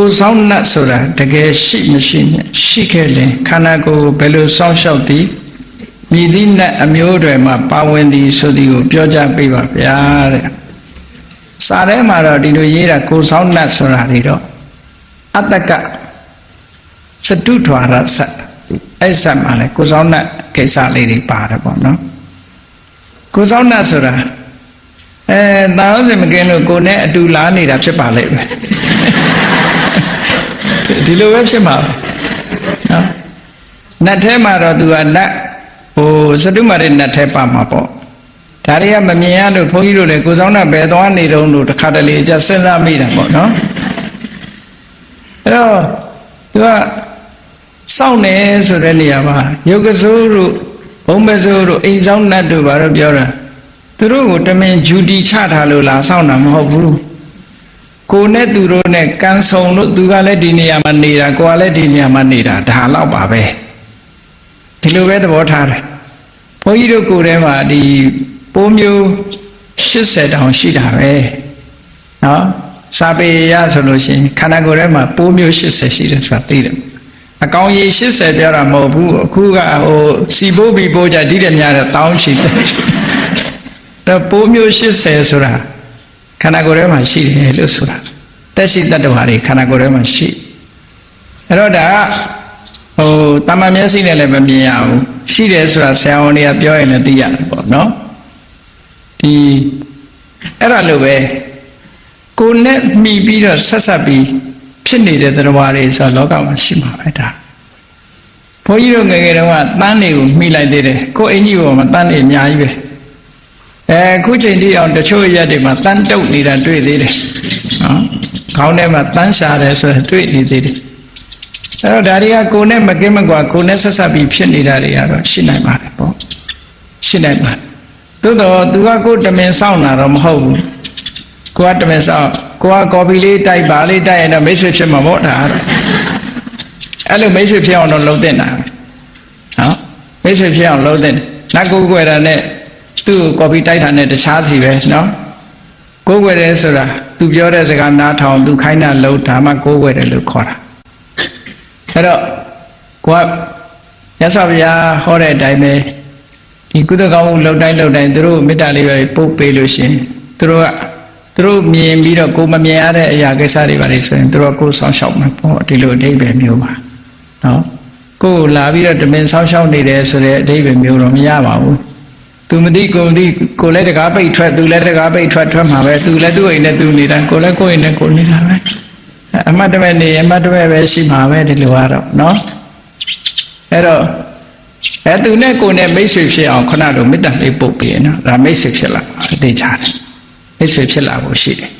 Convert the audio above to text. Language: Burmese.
ကိုယ်ဆောင်နှတ်ဆိုတာတကယ်ရှိမရှိနဲ့ရှိခဲ့ရင်ခန္ဓာကိုယ်ဘယ်လိုစောင့်ရှောက်သည်မြည်သည့်နှတ်အမျိုးတွေမှာပါဝင်သည်ဆိုသည်ကိုပြောကြပေးပါဗျာတဲ့စာထဲမှာတော့ဒီလိုရေးတာကိုယ်ဆောင်နှတ်ဆိုတာတွေတော့အတ္တကစတုထွာရဆတ်အဲ့ဆတ်မှာလေကိုယ်ဆောင်နှတ်ကိစ္စလေးတွေပါတယ်ပေါ့နော်ကိုယ်ဆောင်နှတ်ဆိုတာသာဝစေမကင်းလို့ကိုယ်နဲ့အတူလာနေတာဖြစ်ပါလိမ့်မယ်ဒီလိုပဲဖြစ်မှာနော်နတ်ထဲမှာတော့သူကနတ်စတုမာရိနတ်ထဲပါမှာပေါ့ဒါတွေကမမြင်ရလို့ဘုန်းကြီးတို့လည်းကိုယ်ဆောင်နှတ်ပဲသွားနေတုံးလို့တစ်ခါတလေကြစဉ်းစားမိတာပေါ့နော်အဲ့တော့သူကစောင့်နေဆိုတဲ့နေရာမှာယုတ်ကစိုးတို့ဘုံမစိုးတို့အိမ်ဆောင်နှတ်တို့ဘာလို့ပြောတာသူတို့ကိုတမင်ဂျူတီချထားလို့လားစောင့်တာမဟုတ်ဘူးကိုနဲ့သူတို့နဲ့ကန်းဆုံလို့သူကလည်းဒီနေရာမှာနေတာကိုကလည်းဒီနေရာမှာနေတာဒါတော့ပါပဲဒီလိုပဲသဘောထားတယ်ဘုန်းကြီးတို့ကိုယ်ထဲမှာဒီပိုးမျိုး80တောင်ရှိတာပဲနော်စာပေရဆိုလို့ရှိရင်ခန္ဓာကိုယ်ထဲမှာပိုးမျိုး80ရှိတယ်ဆိုတာသိတယ်အကောင်ကြီး80ပြောတာမဟုတ်ဘူးအခုကစီပိုးပြီးပိုးကြဒီတဲ့များတဲ့တောင်းချီတယ်တော့ပိုးမျိုး80ဆိုတာခန္ဓာကိုယ်ထဲမှာရှိတယ်လို့ဆိုတာတက်ရှိတတ္တဝါတွေခန္ဓာကိုယ်ထဲမှာရှိအဲ့တော့ဒါကတမန်မျက်စိနဲ့လည်းမမြင်ရဘူးရှိတယ်ဆိုတာဆရာဝန်တွေကပြောရင်လည်းသိရတယ်ပေါ့နော်ဒီအဲ့ဒါလိုပဲကိုယ်နဲ့မှီပြီးတော့ဆက်ဆက်ပြီးဖြစ်နေတဲ့တတ္တဝါတွေဆိုတော့လောကမှာရှိမှာပဲဒါဘုန်းကြီးတို့ငယ်ငယ်တုန်းကတန်းတွေကိုမှီလိုက်သေးတယ်ကိုယ်အင်ကြီးပေါ်မှာတန်းတွေအများကြီးပဲခုချိန်ထိအောင်တချို့ရက်တွေမှာတန်းတုပ်နေတာတွေ့သေးတယ်နော်ခေါင်းထဲမှာတန်းရှာတယ်ဆိုတော့တွေ့နေသေးတယ်အဲ့တော့ဒါတွေကကိုယ်နဲ့မကင်းမကွာကိုယ်နဲ့ဆက်ဆက်ပြီးဖြစ်နေတာတွေကတော့ရှိနိုင်ပါတယ်ပေါ့ရှိနိုင်ပါတယ်သို့တော့သူကကိုယ်တမင်စောင့်တာတော့မဟုတ်ဘူးကိုကတမင်စောင့်ကိုကကော်ပီလေးတိုက်ပါလေးတိုက်ရင်တော့မိတ်ဆွေဖြစ်မှာပေါ့ဒါအဲ့လိုမိတ်ဆွေဖြစ်အောင်တော့လုပ်တဲ့တာနော်မိတ်ဆွေဖြစ်အောင်လုပ်တဲ့နတ်ကိုယ်ွယ်တာနဲ့သူ့ကိုကော်ပီတိုက်တာနဲ့တခြားစီပဲနော်ကိုယ်ွယ်တယ်ဆိုတာသူပြောတဲ့စကားနားထောင်သူခိုင်းတာလုပ်ဒါမှကိုယ်ွယ်တယ်လို့ခေါ်တာအဲ့တော့ကိုကမြတ်စွာဘုရားဟောတဲ့အတိုင်းပဲဒီကုသကောင်းမှုလှုပ်တိုင်းသူတို့မေတ္တာလေးပဲပို့ပေးလို့ရှင်သူတို့မြင်ပြီးတော့ကိုမမြင်ရတဲ့အရာကိစ္စတွေပါလေဆိုရင်သူတို့ကိုဆောင်းရှောက်မှာပေါ့ဒီလိုအဓိပ္ပာယ်မျိုးပါနော်ကိုလာပြီးတော့တမင်ဆောင်းရှောက်နေတယ်ဆိုတဲ့အဓိပ္ပာယ်မျိုးတော့မရပါဘူးသူမသိကိုမသိကိုလည်းတကားပိတ်ထွက်သူလည်းတကားပိတ်ထွက်မှာပဲသူလည်းသူ့အိမ်နဲ့သူနေတာကိုလည်းကိုယ့်အိမ်နဲ့ကိုနေတာပဲအမှတ်တမဲ့နေအမှတ်တမဲ့ပဲရှိမှာပဲဒီလိုကတော့နော်အဲ့တော့သူနဲ့ကိုနဲ့မိတ်ဆွေဖြစ်အောင်ခဏတော့မေတ္တာလေးပို့ပေးနော်ဒါမိတ်ဆွေဖြစ်လာအသေးချာတယ်မိတ်ဆွေဖြစ်လာဖို့ရှိတယ်